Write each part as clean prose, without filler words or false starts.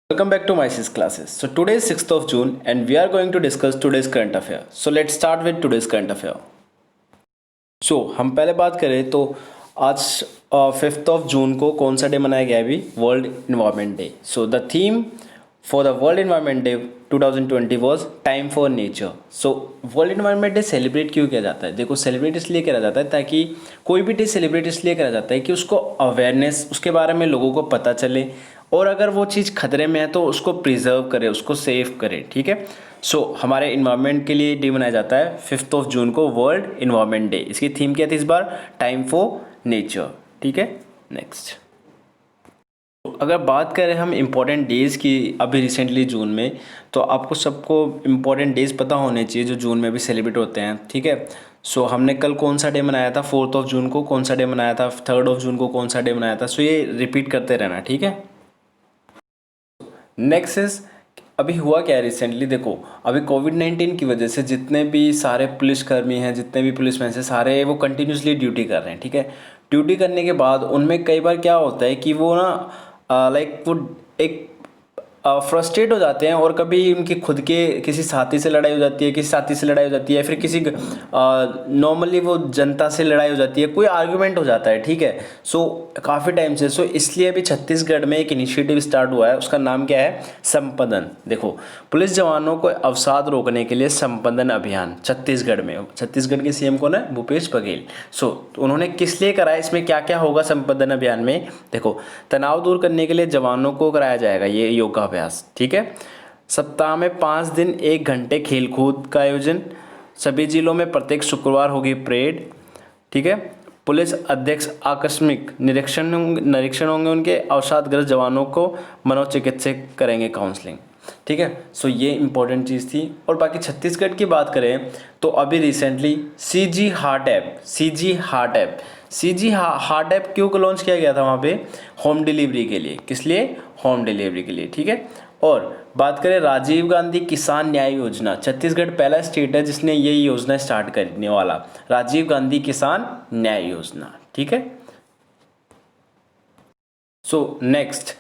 Welcome back to my SIS classes. So today is 6th of June and we are going to discuss today's current affair. So let's start with today's current affair. So हम पहले बात करें तो आज 5th of June को कौन सा day मनाया गया है अभी? World environment day. So the theme for the world environment day 2020 was time for nature. So world environment day celebrate क्यों किया जाता है? देखो सेलिब्रेट इसलिए किया जाता है ताकि कोई भी डे सेलिब्रेट इसलिए किया जाता है कि उसको अवेयरनेस उसके बारे में लोगों को पता चले और अगर वो चीज़ खतरे में है तो उसको प्रिजर्व करे, उसको सेव करे. ठीक है. सो हमारे इन्वायरमेंट के लिए डे मनाया जाता है 5th of June को वर्ल्ड इन्वायरमेंट डे. इसकी थीम क्या थी इस बार? Time for nature. ठीक है. नेक्स्ट अगर बात करें हम इम्पोर्टेंट डेज़ की अभी रिसेंटली जून में, तो आपको सबको इम्पोर्टेंट डेज़ पता होने चाहिए जो जून में भी सेलिब्रेट होते हैं. ठीक है. सो हमने कल कौन सा डे मनाया था? 4th of June को कौन सा डे मनाया था? 3rd of June को कौन सा डे मनाया था? सो ये रिपीट करते रहना. ठीक है. नेक्स्ट इज अभी हुआ क्या है रिसेंटली? देखो अभी कोविड-19 की वजह से जितने भी सारे पुलिसकर्मी हैं, जितने भी पुलिसमैन हैं, सारे वो कंटिन्यूसली ड्यूटी कर रहे हैं. ठीक है. ड्यूटी करने के बाद उनमें कई बार क्या होता है कि वो ना लाइक वो एक फ्रस्ट्रेट हो जाते हैं और कभी उनकी खुद के किसी साथी से लड़ाई हो जाती है, किसी साथी से लड़ाई हो जाती है, फिर किसी नॉर्मली वो जनता से लड़ाई हो जाती है, कोई आर्गुमेंट हो जाता है. ठीक है. सो काफ़ी टाइम से इसलिए अभी छत्तीसगढ़ में एक इनिशिएटिव स्टार्ट हुआ है. उसका नाम क्या है? संपदन. देखो पुलिस जवानों को अवसाद रोकने के लिए संपदन अभियान छत्तीसगढ़ में. छत्तीसगढ़ के सीएम कौन है? भूपेश बघेल. उन्होंने किस लिए कराया? इसमें क्या क्या होगा संपदन अभियान में? देखो तनाव दूर करने के लिए जवानों को कराया जाएगा ये योगाभ्यास. ठीक है. सप्ताह में 5 दिन 1 घंटे खेलकूद का आयोजन. सभी जिलों में प्रत्येक शुक्रवार होगी परेड. ठीक है. पुलिस अध्यक्ष आकस्मिक निरीक्षण होंगे उनके. अवसादग्रस्त जवानों को मनोचिकित्सक करेंगे काउंसलिंग. ठीक है. सो ये इंपॉर्टेंट चीज़ थी. और बाकी छत्तीसगढ़ की बात करें तो अभी रिसेंटली सीजी हार्ट ऐप क्यों को लॉन्च किया गया था वहाँ पे? होम डिलीवरी के लिए. किस लिए? होम डिलीवरी के लिए. ठीक है. और बात करें राजीव गांधी किसान न्याय योजना. छत्तीसगढ़ पहला स्टेट है जिसने ये योजना स्टार्ट करने वाला. राजीव गांधी किसान न्याय योजना. ठीक है. नेक्स्ट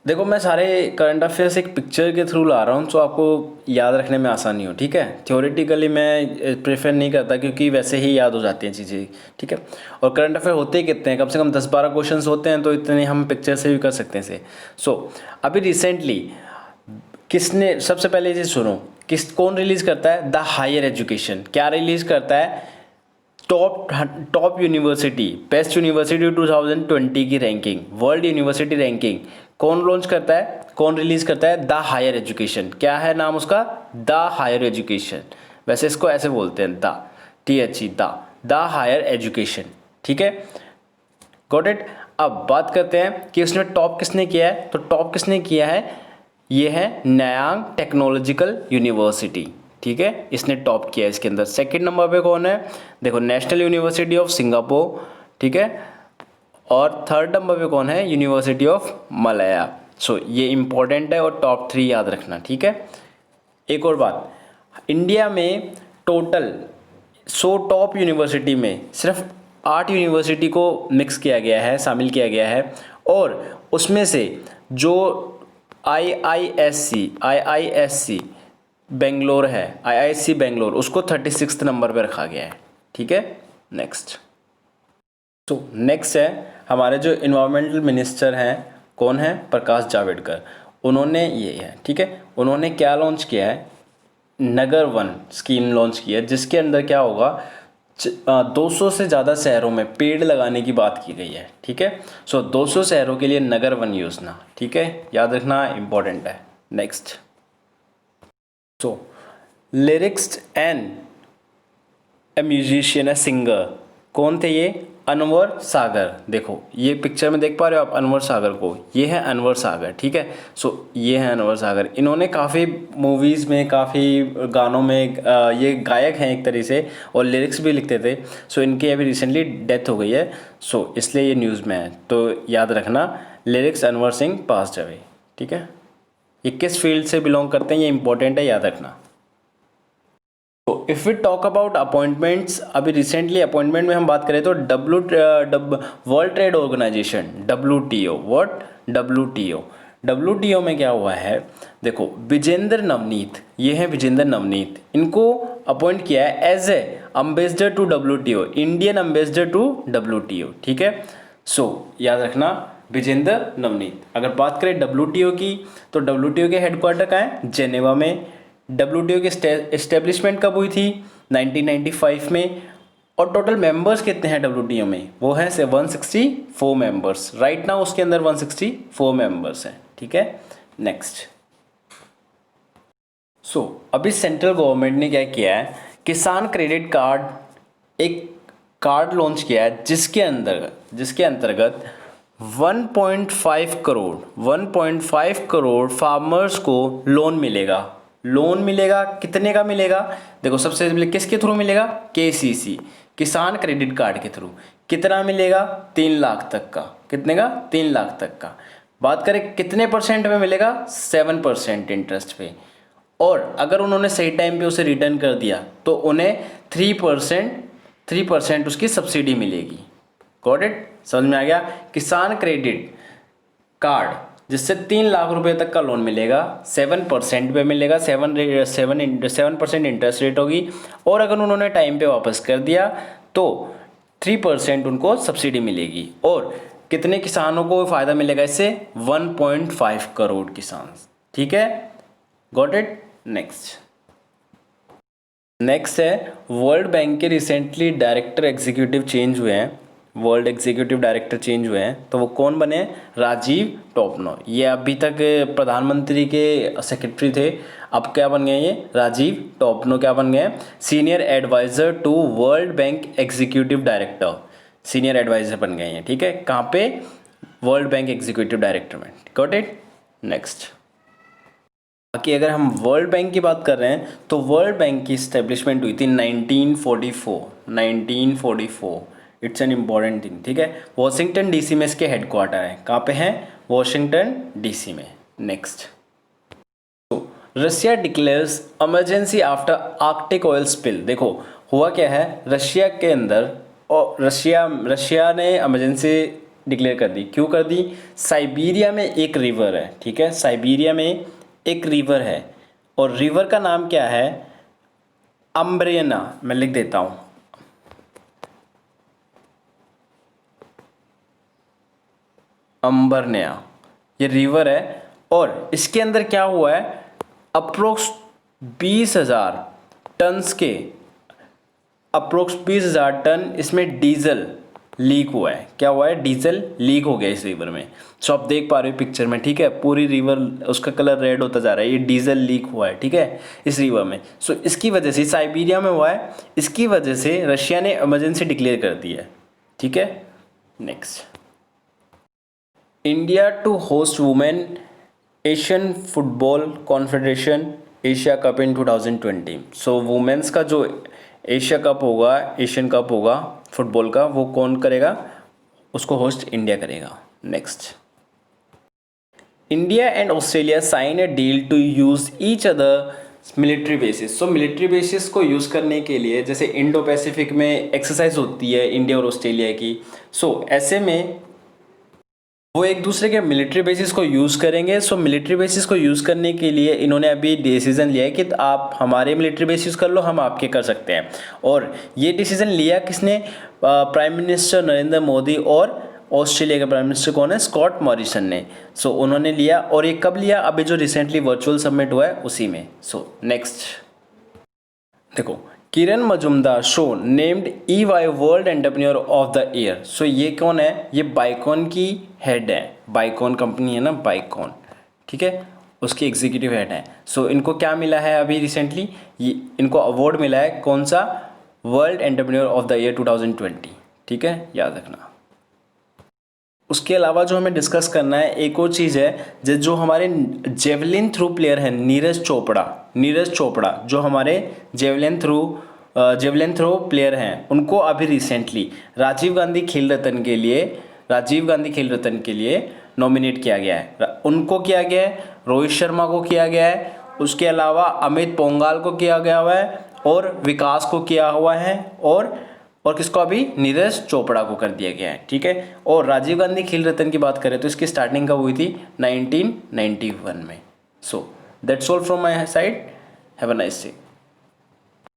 देखो मैं सारे करंट अफेयर्स एक पिक्चर के थ्रू ला रहा हूँ तो आपको याद रखने में आसानी हो. ठीक है. थ्योरेटिकली मैं प्रेफर नहीं करता क्योंकि वैसे ही याद हो जाती हैं चीज़ें. ठीक है. और करंट अफेयर होते ही कितने हैं? कम से कम 10-12 क्वेश्चंस होते हैं तो इतने हम पिक्चर से भी कर सकते हैं से. अभी रिसेंटली किसने सबसे पहले ये सुनो कौन रिलीज़ करता है? The higher education. क्या रिलीज़ करता है? टॉप यूनिवर्सिटी, बेस्ट यूनिवर्सिटी 2020 की रैंकिंग, वर्ल्ड यूनिवर्सिटी रैंकिंग कौन लॉन्च करता है? कौन रिलीज़ करता है? The higher education. क्या है नाम उसका? The higher education. वैसे इसको ऐसे बोलते हैं द हायर एजुकेशन. ठीक है. Got it. अब बात करते हैं कि उसमें टॉप किसने किया है. तो टॉप किसने किया है? ये है नयांग टेक्नोलॉजिकल यूनिवर्सिटी. ठीक है. इसने टॉप किया है इसके अंदर. सेकंड नंबर पे कौन है? देखो नेशनल यूनिवर्सिटी ऑफ सिंगापुर. ठीक है. और थर्ड नंबर पे कौन है? यूनिवर्सिटी ऑफ मलया. ये इंपॉर्टेंट है और टॉप 3 याद रखना. ठीक है. एक और बात, इंडिया में टोटल 100 टॉप यूनिवर्सिटी में सिर्फ 8 यूनिवर्सिटी को मिक्स किया गया है, शामिल किया गया है. और उसमें से जो IISc बेंगलोर है, IISc बेंगलोर, उसको 36 नंबर पे रखा गया है. ठीक है. नेक्स्ट नेक्स्ट है हमारे जो इन्वायरमेंटल मिनिस्टर हैं, कौन है? प्रकाश जावड़ेकर. उन्होंने ये है. ठीक है. उन्होंने क्या लॉन्च किया है? नगर वन स्कीम लॉन्च की है जिसके अंदर क्या होगा 200 से ज़्यादा शहरों में पेड़ लगाने की बात की गई है. ठीक है. 200 शहरों के लिए नगर वन योजना. ठीक है. याद रखना, इंपॉर्टेंट है. Next lyrics and A musician, a singer. कौन थे ये? अनवर सागर. देखो ये पिक्चर में देख पा रहे हो आप अनवर सागर को. ये है अनवर सागर. ठीक है. ये है अनवर सागर. इन्होंने काफ़ी मूवीज़ में, काफ़ी गानों में ये गायक हैं एक तरीके से और लिरिक्स भी लिखते थे. इनकी अभी रिसेंटली डेथ हो गई है. इसलिए ये न्यूज़ में है. तो याद रखना lyrics Anwar Singh passed away. ठीक है. ये किस फील्ड से बिलोंग करते हैं ये इंपॉर्टेंट है, याद रखना. If we talk about appointments, अभी रिसेंटली अपॉइंटमेंट में हम बात करें तो world trade organisation WTO. WTO में क्या हुआ है, देखो विजेंद्र नवनीत, ये हैं विजेंद्र नवनीत, इनको अपॉइंट किया है as a ambassador to WTO, Indian ambassador to WTO, ठीक है। सो याद रखना विजेंद्र नवनीत। अगर बात करें WTO की, तो WTO के हेडक्वार्टर कहाँ है, जेनेवा में। WTO की एस्टेब्लिशमेंट कब हुई थी, 1995 में। और टोटल मेंबर्स कितने हैं WTO में, वो हैं 164 मेंबर्स। राइट नाउ उसके अंदर 164 मेंबर्स हैं, ठीक है। नेक्स्ट, अभी सेंट्रल गवर्नमेंट ने क्या किया है, किसान क्रेडिट कार्ड, एक कार्ड लॉन्च किया है जिसके अंतर्गत 1.5 करोड़ फार्मर्स को लोन मिलेगा। कितने का मिलेगा, देखो सबसे पहले किसके थ्रू मिलेगा, KCC, किसान क्रेडिट कार्ड के थ्रू। कितना मिलेगा, 3 लाख तक का। कितने का, 3 लाख तक का। बात करें कितने परसेंट में मिलेगा, 7% इंटरेस्ट पे। और अगर उन्होंने सही टाइम पे उसे रिटर्न कर दिया तो उन्हें 3% उसकी सब्सिडी मिलेगी। गॉट इट, समझ में आ गया। किसान क्रेडिट कार्ड जिससे 3 लाख रुपए तक का लोन मिलेगा, 7% पे मिलेगा, 7% इंटरेस्ट रेट होगी। और अगर उन्होंने टाइम पे वापस कर दिया तो 3% उनको सब्सिडी मिलेगी। और कितने किसानों को फ़ायदा मिलेगा इससे, 1.5 करोड़ किसान, ठीक है। Got it. नेक्स्ट है वर्ल्ड बैंक के रिसेंटली डायरेक्टर एग्जीक्यूटिव चेंज हुए हैं, तो वो कौन बने, राजीव टोपनो। ये अभी तक प्रधानमंत्री के सेक्रेटरी थे, अब क्या बन गए, ये राजीव टोपनो क्या बन गए, senior adviser to world bank executive director, senior adviser बन गए हैं, ठीक है। कहाँ पे, वर्ल्ड बैंक एग्जीक्यूटिव डायरेक्टर में। Got it. नेक्स्ट, बाकी अगर हम वर्ल्ड बैंक की बात कर रहे हैं तो वर्ल्ड बैंक की इस्टेब्लिशमेंट हुई थी 1944। इट्स एन इम्पॉर्टेंट थिंग, ठीक है। वॉशिंगटन DC में इसके हेडक्वार्टर हैं। कहाँ पे हैं, वॉशिंगटन DC में। Next, Russia declares emergency after Arctic oil spill. देखो हुआ क्या है, रशिया के अंदर, और रशिया ने इमरजेंसी डिक्लेयर कर दी। क्यों कर दी, साइबेरिया में एक रिवर है, ठीक है, साइबेरिया में एक रिवर है और रिवर का नाम क्या है, अम्ब्रेना। मैं लिख देता हूं, अम्बरनेया, ये रिवर है। और इसके अंदर क्या हुआ है, अप्रोक्स 20,000 टन्स के, अप्रोक्स 20,000 टन इसमें डीजल लीक हुआ है। क्या हुआ है, डीजल लीक हो गया इस रिवर में। सो आप देख पा रहे हो पिक्चर में, ठीक है, पूरी रिवर उसका कलर रेड होता जा रहा है, ये डीजल लीक हुआ है, ठीक है, इस रिवर में। सो इसकी वजह से, साइबेरिया में हुआ है, इसकी वजह से रशिया ने इमरजेंसी डिक्लेयर कर दी है, ठीक है। Next, India to host women Asian football confederation Asia cup in 2020। So women's का जो एशिया कप होगा, एशियन कप होगा फुटबॉल का, वो कौन करेगा, उसको होस्ट इंडिया करेगा। Next, India and Australia sign a deal to use each other military bases. सो मिलिट्री बेसिस को यूज़ करने के लिए, जैसे इंडो पैसिफिक में एक्सरसाइज होती है इंडिया और ऑस्ट्रेलिया की, सो ऐसे में वो एक दूसरे के मिलिट्री बेसिस को यूज़ करेंगे। सो मिलिट्री बेसिस को यूज़ करने के लिए इन्होंने अभी डिसीज़न लिया है कि आप हमारे मिलिट्री बेसिस कर लो, हम आपके कर सकते हैं। और ये डिसीज़न लिया किसने, प्राइम मिनिस्टर नरेंद्र मोदी और ऑस्ट्रेलिया के प्राइम मिनिस्टर कौन है, स्कॉट मॉरिसन ने। सो उन्होंने लिया, और ये कब लिया, अभी जो रिसेंटली वर्चुअल समिट हुआ है उसी में। सो नेक्स्ट देखो, Kiran Mazumdar Shaw named EY world entrepreneur of the year. So ये कौन है, ये बाइकॉन की हेड है, बाइकॉन कंपनी है ना, बाइकॉन, ठीक है, उसकी एग्जीक्यूटिव हेड है। सो इनको क्या मिला है अभी रिसेंटली, ये इनको अवार्ड मिला है, कौन सा, world entrepreneur of the year 2020, ठीक है, याद रखना। उसके अलावा जो हमें डिस्कस करना है, एक और चीज़ है, जो हमारे जेवलिन थ्रू प्लेयर हैं, नीरज चोपड़ा जो हमारे जेवलिन थ्रो प्लेयर हैं, उनको अभी रिसेंटली राजीव गांधी खेल रत्न के लिए नॉमिनेट किया गया है। उनको किया गया है, रोहित शर्मा को किया गया है, उसके अलावा अमित पोंगाल को किया गया हुआ है, और विकास को किया हुआ है, और और किसको अभी नीरज चोपड़ा को कर दिया गया है, ठीक है। और राजीव गांधी खेल रत्न की बात करें तो इसकी स्टार्टिंग कब हुई थी, 1991 में। So that's all from my side, have a nice day.